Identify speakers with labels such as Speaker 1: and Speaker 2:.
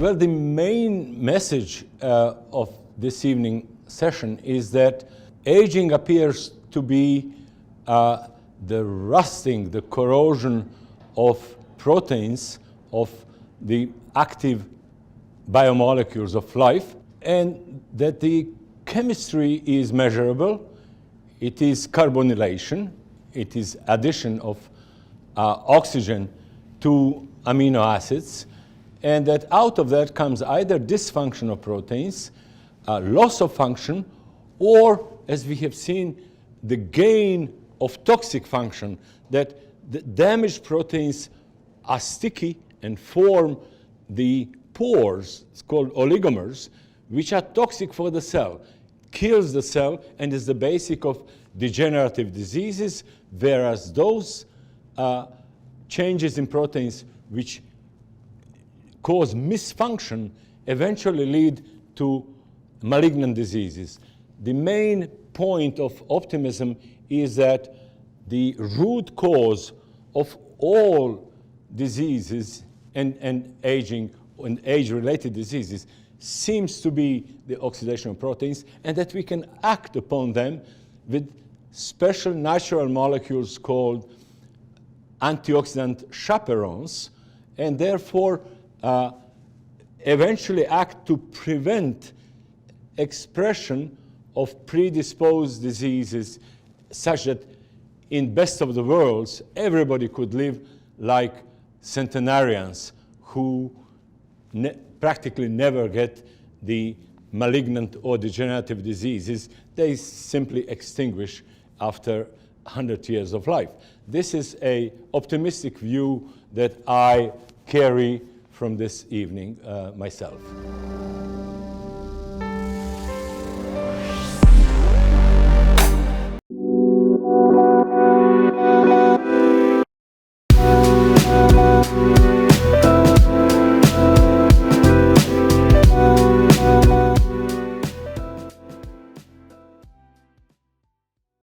Speaker 1: Well, the main message of this evening session is that aging appears to be the rusting, the corrosion of proteins, of the active biomolecules of life, and that the chemistry is measurable. It is carbonylation. It is addition of oxygen to amino acids, and that out of that comes either dysfunction of proteins, loss of function, or, as we have seen, the gain of toxic function, that the damaged proteins are sticky and form the pores, it's called oligomers, which are toxic for the cell, kills the cell, and is the basic of degenerative diseases, whereas those changes in proteins which cause misfunction eventually lead to malignant diseases. The main point of optimism is that the root cause of all diseases and aging and age-related diseases seems to be the oxidation of proteins, and that we can act upon them with special natural molecules called antioxidant chaperones, and therefore eventually act to prevent expression of predisposed diseases, such that in best of the worlds, everybody could live like centenarians who practically never get the malignant or degenerative diseases. They simply extinguish after 100 years of life. This is an optimistic view that I carry from this evening myself.